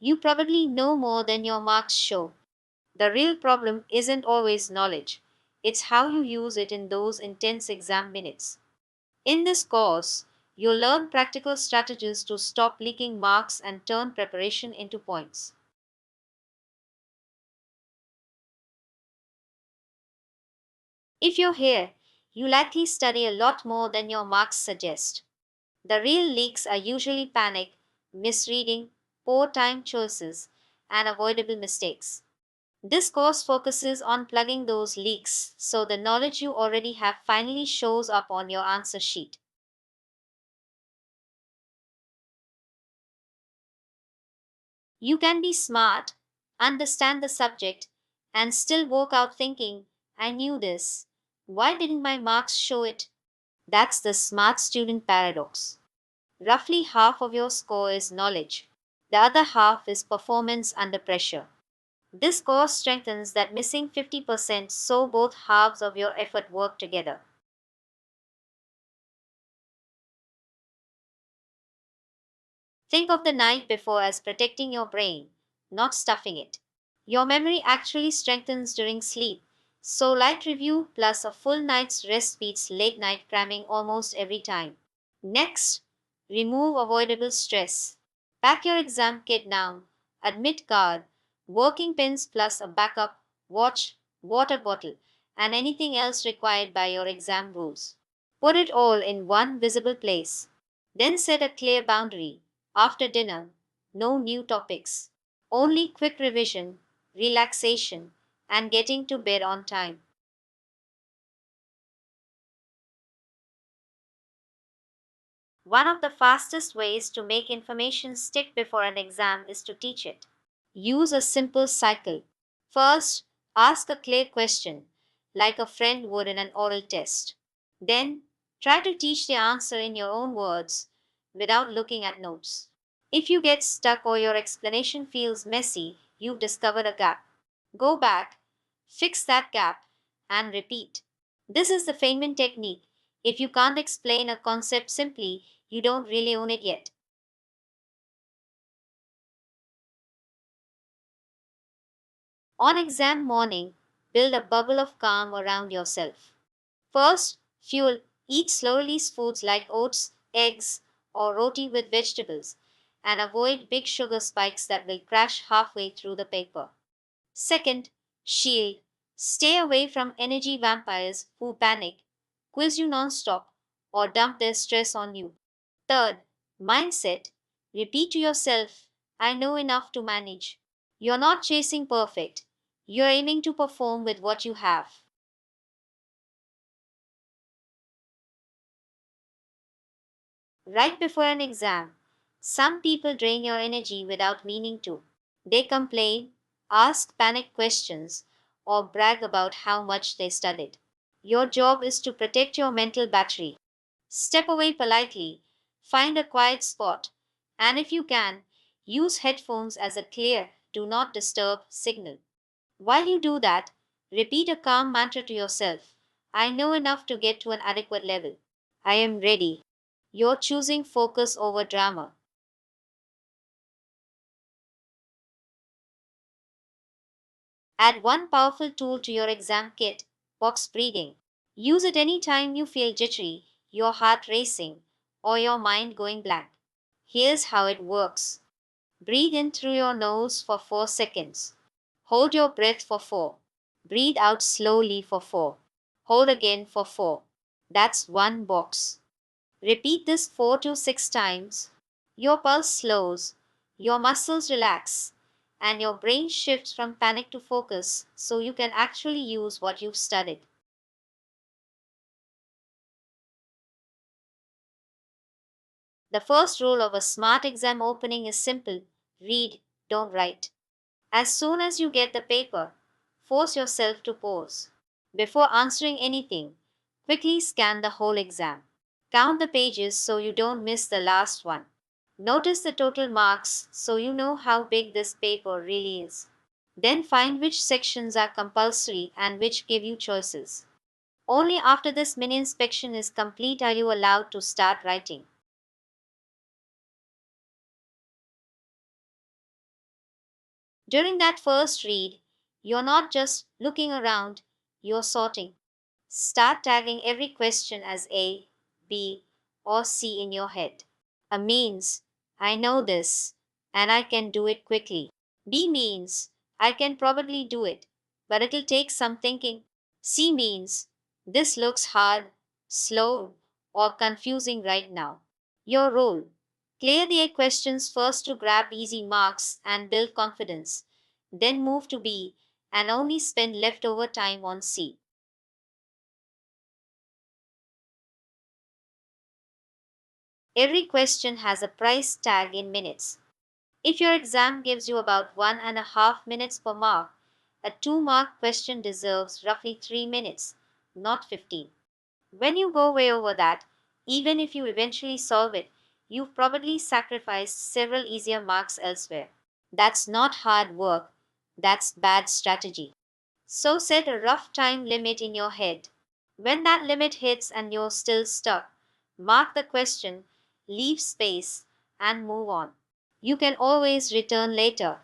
You probably know more than your marks show. The real problem isn't always knowledge, it's how you use it in those intense exam minutes. In this course, you'll learn practical strategies to stop leaking marks and turn preparation into points. If you're here, you likely study a lot more than your marks suggest. The real leaks are usually panic, misreading, poor time choices, and avoidable mistakes. This course focuses on plugging those leaks so the knowledge you already have finally shows up on your answer sheet. You can be smart, understand the subject, and still walk out thinking, I knew this. Why didn't my marks show it? That's the smart student paradox. Roughly half of your score is knowledge, the other half is performance under pressure. This course strengthens that missing 50% so both halves of your effort work together. Think of the night before as protecting your brain, not stuffing it. Your memory actually strengthens during sleep, so light review plus a full night's rest beats late night cramming almost every time. Next, remove avoidable stress. Pack your exam kit now. Admit card, working pens plus a backup, watch, water bottle, and anything else required by your exam rules. Put it all in one visible place. Then set a clear boundary. After dinner, no new topics. Only quick revision, relaxation, and getting to bed on time. One of the fastest ways to make information stick before an exam is to teach it. Use a simple cycle. First, ask a clear question, like a friend would in an oral test. Then, try to teach the answer in your own words without looking at notes. If you get stuck or your explanation feels messy, you've discovered a gap. Go back, fix that gap, and repeat. This is the Feynman technique. If you can't explain a concept simply, you don't really own it yet. On exam morning, build a bubble of calm around yourself. First, fuel. Eat slow release foods like oats, eggs, or roti with vegetables, and avoid big sugar spikes that will crash halfway through the paper. Second, shield. Stay away from energy vampires who panic, quiz you non-stop, or dump their stress on you. Third, mindset. Repeat to yourself, I know enough to manage. You're not chasing perfect. You're aiming to perform with what you have. Right before an exam, some people drain your energy without meaning to. They complain, ask panic questions, or brag about how much they studied. Your job is to protect your mental battery. Step away politely, find a quiet spot, and if you can, use headphones as a clear, do not disturb signal. While you do that, repeat a calm mantra to yourself. I know enough to get to an adequate level. I am ready. You're choosing focus over drama. Add one powerful tool to your exam kit, box breathing. Use it anytime you feel jittery, your heart racing, or your mind going blank. Here's how it works. Breathe in through your nose for 4 seconds. Hold your breath for 4. Breathe out slowly for 4. Hold again for 4. That's one box. Repeat this 4 to 6 times. Your pulse slows, your muscles relax, and your brain shifts from panic to focus so you can actually use what you've studied. The first rule of a smart exam opening is simple: read, don't write. As soon as you get the paper, force yourself to pause. Before answering anything, quickly scan the whole exam. Count the pages so you don't miss the last one. Notice the total marks so you know how big this paper really is. Then find which sections are compulsory and which give you choices. Only after this mini inspection is complete are you allowed to start writing. During that first read, you're not just looking around, you're sorting. Start tagging every question as A, B, or C in your head. A means, I know this, and I can do it quickly. B means, I can probably do it, but it'll take some thinking. C means, this looks hard, slow, or confusing right now. Your role: clear the A questions first to grab easy marks and build confidence, then move to B and only spend leftover time on C. Every question has a price tag in minutes. If your exam gives you about 1.5 minutes per mark, a 2 mark question deserves roughly 3 minutes, not 15. When you go way over that, even if you eventually solve it, you've probably sacrificed several easier marks elsewhere. That's not hard work, that's bad strategy. So set a rough time limit in your head. When that limit hits and you're still stuck, mark the question, leave space, and move on. You can always return later.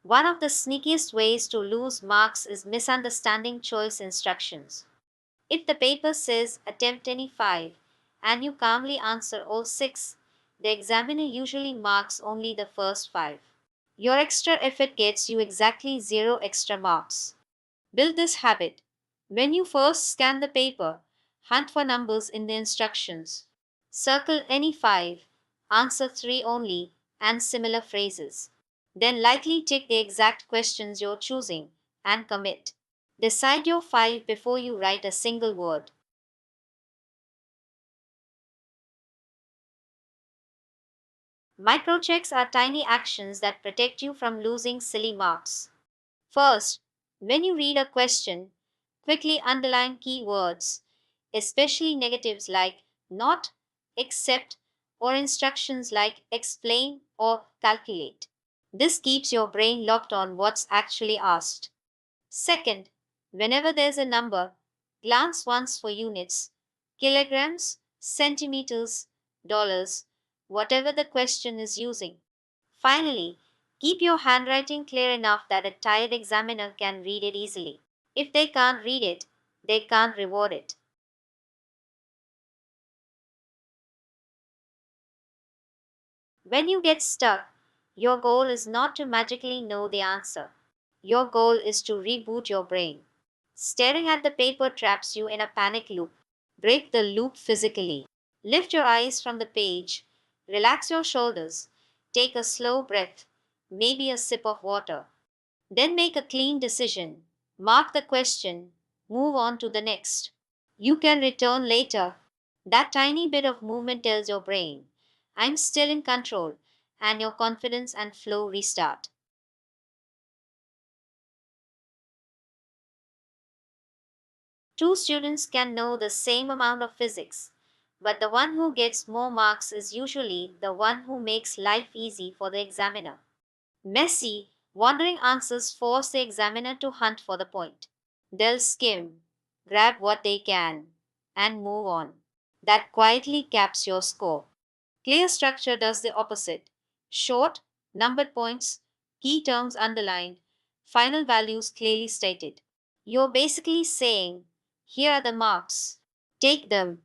One of the sneakiest ways to lose marks is misunderstanding choice instructions. If the paper says attempt any 5 and you calmly answer all 6, the examiner usually marks only the first 5. Your extra effort gets you exactly 0 extra marks. Build this habit. When you first scan the paper, hunt for numbers in the instructions. Circle any 5, answer 3 only, and similar phrases. Then lightly tick the exact questions you're choosing and commit. Decide your 5 before you write a single word. Microchecks are tiny actions that protect you from losing silly marks. First, when you read a question, quickly underline keywords, especially negatives like not, except, or instructions like explain or calculate. This keeps your brain locked on what's actually asked. Second, whenever there's a number, glance once for units, kilograms, centimeters, dollars, whatever the question is using. Finally, keep your handwriting clear enough that a tired examiner can read it easily. If they can't read it, they can't reward it. When you get stuck, your goal is not to magically know the answer. Your goal is to reboot your brain. Staring at the paper traps you in a panic loop. Break the loop physically. Lift your eyes from the page, relax your shoulders, take a slow breath, maybe a sip of water. Then make a clean decision. Mark the question, move on to the next. You can return later. That tiny bit of movement tells your brain, I'm still in control, and your confidence and flow restart. Two students can know the same amount of physics, but the one who gets more marks is usually the one who makes life easy for the examiner. Messy, wandering answers force the examiner to hunt for the point. They'll skim, grab what they can, and move on. That quietly caps your score. Clear structure does the opposite. Short, numbered points, key terms underlined, final values clearly stated. You're basically saying, here are the marks. Take them.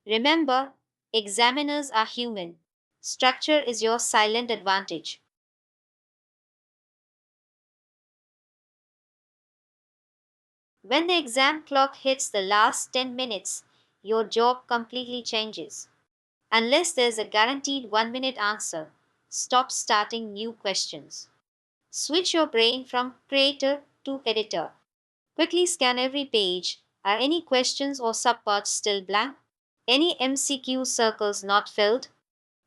Remember, examiners are human. Structure is your silent advantage. When the exam clock hits the last 10 minutes, your job completely changes. Unless there's a guaranteed 1 minute answer, stop starting new questions. Switch your brain from creator to editor. Quickly scan every page. Are any questions or subparts still blank? Any MCQ circles not filled?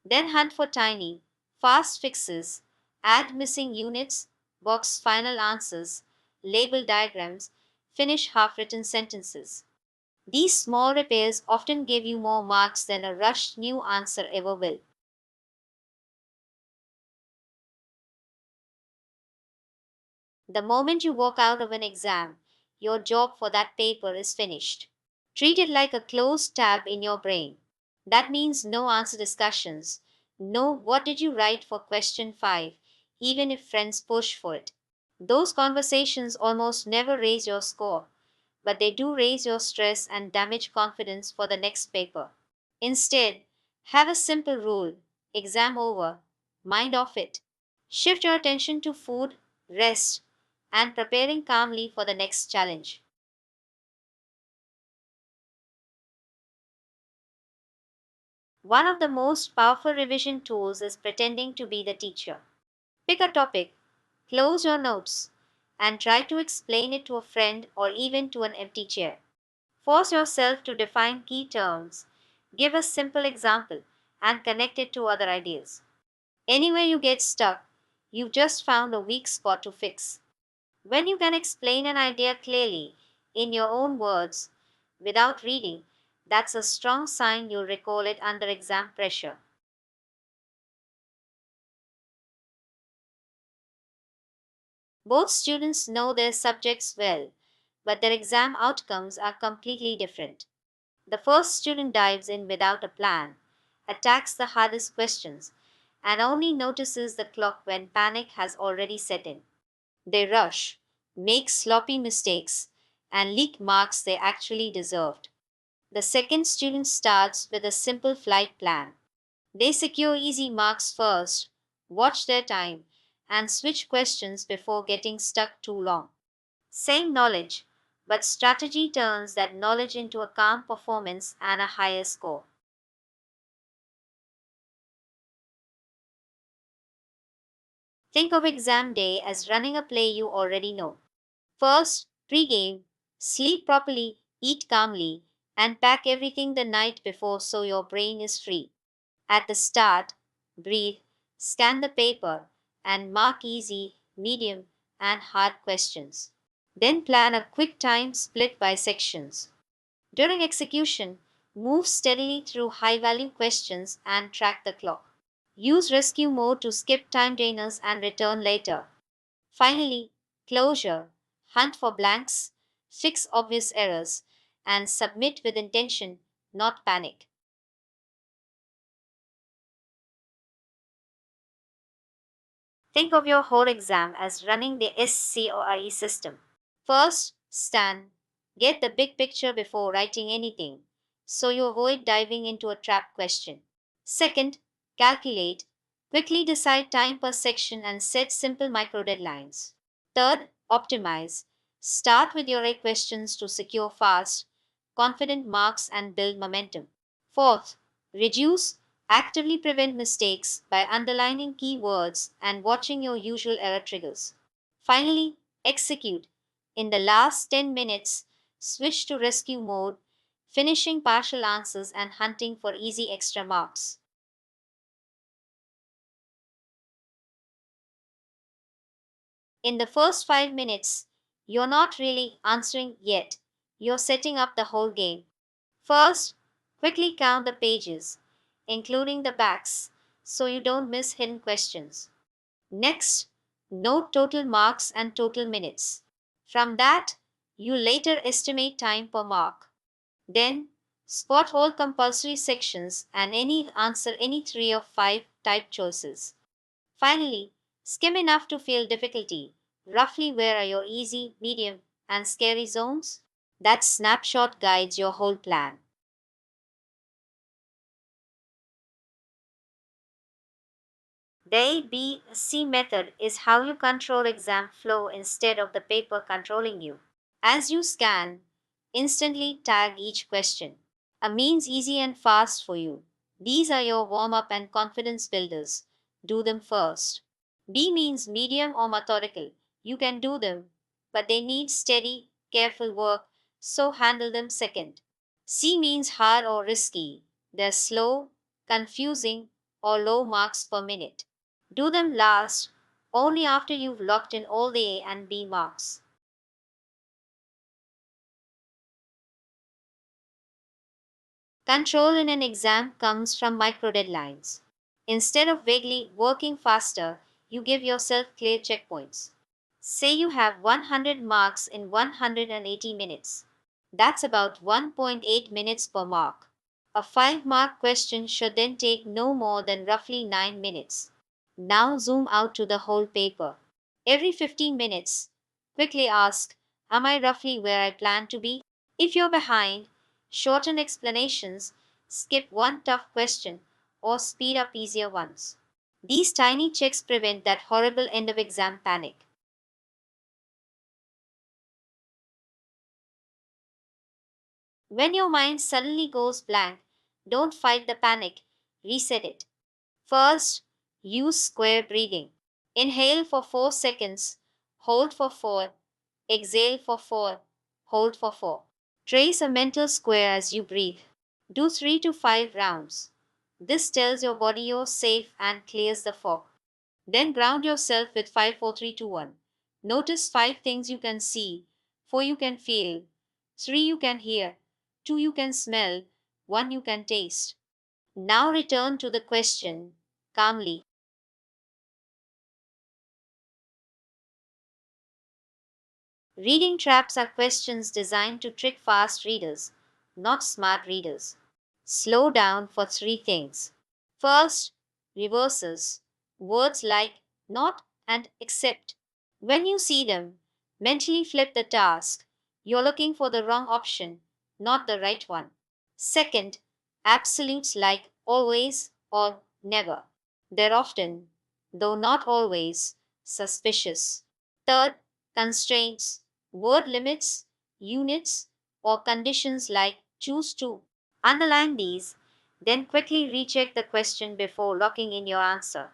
Then hunt for tiny, fast fixes. Add missing units, box final answers, label diagrams, finish half written sentences. These small repairs often give you more marks than a rushed new answer ever will. The moment you walk out of an exam, your job for that paper is finished. Treat it like a closed tab in your brain. That means no answer discussions. No, what did you write for question 5, even if friends push for it. Those conversations almost never raise your score, but they do raise your stress and damage confidence for the next paper. Instead, have a simple rule: exam over, mind off it. Shift your attention to food, rest, and preparing calmly for the next challenge. One of the most powerful revision tools is pretending to be the teacher. Pick a topic, close your notes, and try to explain it to a friend or even to an empty chair. Force yourself to define key terms, give a simple example, and connect it to other ideas. Anywhere you get stuck, you've just found a weak spot to fix. When you can explain an idea clearly, in your own words, without reading, that's a strong sign you'll recall it under exam pressure. Both students know their subjects well, but their exam outcomes are completely different. The first student dives in without a plan, attacks the hardest questions, and only notices the clock when panic has already set in. They rush, make sloppy mistakes, and leak marks they actually deserved. The second student starts with a simple flight plan. They secure easy marks first, watch their time, and switch questions before getting stuck too long. Same knowledge, but strategy turns that knowledge into a calm performance and a higher score. Think of exam day as running a play you already know. First, pregame, sleep properly, eat calmly, and pack everything the night before so your brain is free. At the start, breathe, scan the paper, and mark easy, medium, and hard questions. Then plan a quick time split by sections. During execution, move steadily through high value questions and track the clock. Use rescue mode to skip time drainers and return later. Finally, closure: hunt for blanks, fix obvious errors, and submit with intention, not panic. Think of your whole exam as running the SCORE system. First, stand, get the big picture before writing anything, so you avoid diving into a trap question. Second, calculate, quickly decide time per section and set simple micro deadlines. Third, optimize, start with your A questions to secure fast, confident marks and build momentum. Fourth, reduce, actively prevent mistakes by underlining keywords and watching your usual error triggers. Finally, execute. In the last 10 minutes, switch to rescue mode, finishing partial answers and hunting for easy extra marks. In the first 5 minutes, you're not really answering yet. You're setting up the whole game. First, quickly count the pages, including the backs, so you don't miss hidden questions. Next, note total marks and total minutes. From that, you later estimate time per mark. Then, spot all compulsory sections and answer any 3 of 5 type choices. Finally, skim enough to feel difficulty. Roughly where are your easy, medium, and scary zones? That snapshot guides your whole plan. The ABC method is how you control exam flow instead of the paper controlling you. As you scan, instantly tag each question. A means easy and fast for you. These are your warm up and confidence builders. Do them first. B means medium or methodical. You can do them, but they need steady, careful work, so handle them second. C means hard or risky. They're slow, confusing, or low marks per minute. Do them last, only after you've locked in all the A and B marks. Control in an exam comes from micro deadlines. Instead of vaguely working faster, you give yourself clear checkpoints. Say you have 100 marks in 180 minutes. That's about 1.8 minutes per mark. A 5-mark question should then take no more than roughly 9 minutes. Now zoom out to the whole paper. Every 15 minutes, quickly ask, am I roughly where I plan to be? If you're behind, shorten explanations, skip one tough question, or speed up easier ones. These tiny checks prevent that horrible end of exam panic. When your mind suddenly goes blank, don't fight the panic, reset it. First, use square breathing. Inhale for 4 seconds, hold for 4, exhale for 4, hold for 4. Trace a mental square as you breathe. Do 3 to 5 rounds. This tells your body you're safe and clears the fog. Then ground yourself with 5, 4, 3, 2, 1. Notice 5 things you can see, 4 you can feel, 3 you can hear, 2 you can smell, 1 you can taste. Now return to the question calmly. Reading traps are questions designed to trick fast readers, not smart readers. Slow down for 3 things. First, reverses. Words like not and except. When you see them, mentally flip the task. You're looking for the wrong option, not the right one. Second, absolutes like always or never. They're often, though not always, suspicious. Third, constraints, word limits, units, or conditions like choose to. Underline these, then quickly recheck the question before locking in your answer.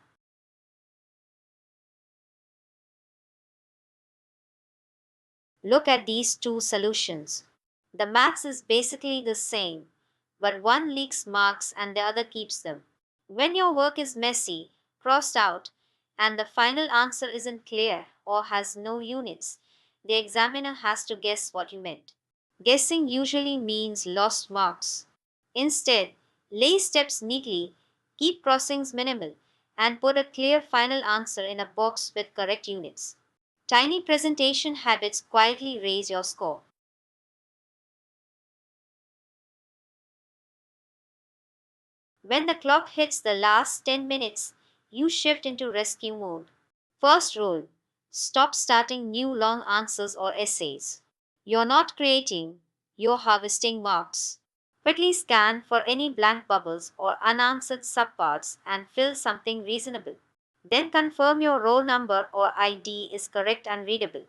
Look at these two solutions. The maths is basically the same, but one leaks marks and the other keeps them. When your work is messy, crossed out, and the final answer isn't clear or has no units, the examiner has to guess what you meant. Guessing usually means lost marks. Instead, lay steps neatly, keep crossings minimal, and put a clear final answer in a box with correct units. Tiny presentation habits quietly raise your score. When the clock hits the last 10 minutes, you shift into rescue mode. First rule, stop starting new long answers or essays. You're not creating, you're harvesting marks. Quickly scan for any blank bubbles or unanswered subparts and fill something reasonable. Then confirm your roll number or ID is correct and readable.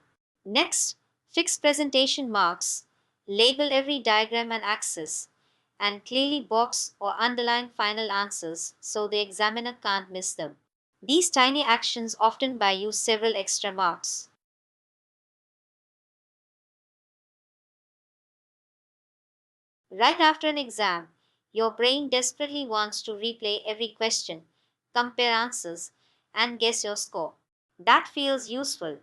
Next, fix presentation marks, label every diagram and axis, and clearly box or underline final answers so the examiner can't miss them. These tiny actions often buy you several extra marks. Right after an exam, your brain desperately wants to replay every question, compare answers, and guess your score. That feels useful,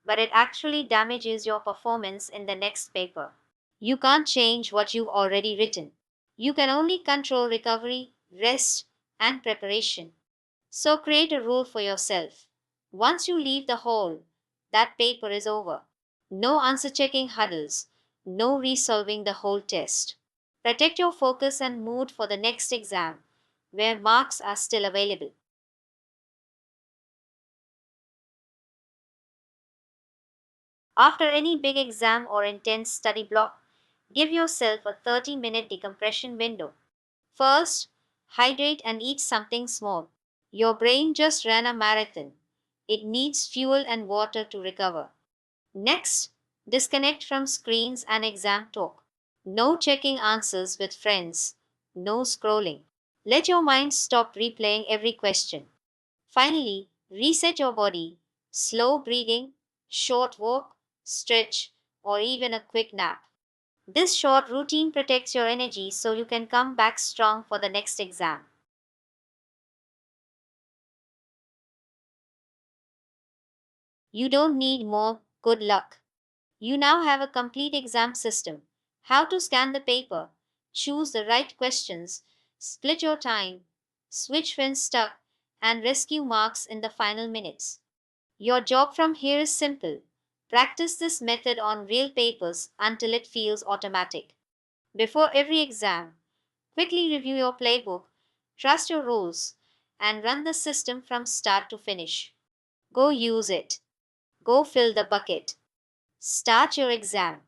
but it actually damages your performance in the next paper. You can't change what you've already written. You can only control recovery, rest, and preparation. So create a rule for yourself. Once you leave the hall, that paper is over. No answer checking huddles, no resolving the whole test. Protect your focus and mood for the next exam, where marks are still available. After any big exam or intense study block, give yourself a 30-minute decompression window. First, hydrate and eat something small. Your brain just ran a marathon. It needs fuel and water to recover. Next, disconnect from screens and exam talk. No checking answers with friends. No scrolling. Let your mind stop replaying every question. Finally, reset your body. Slow breathing, short walk, stretch, or even a quick nap. This short routine protects your energy so you can come back strong for the next exam. You don't need more good luck. You now have a complete exam system. How to scan the paper, choose the right questions, split your time, switch when stuck, and rescue marks in the final minutes. Your job from here is simple. Practice this method on real papers until it feels automatic. Before every exam, Quickly review your playbook, trust your rules, and run the system from start to finish. Go use it. Go fill the bucket. Start your exam.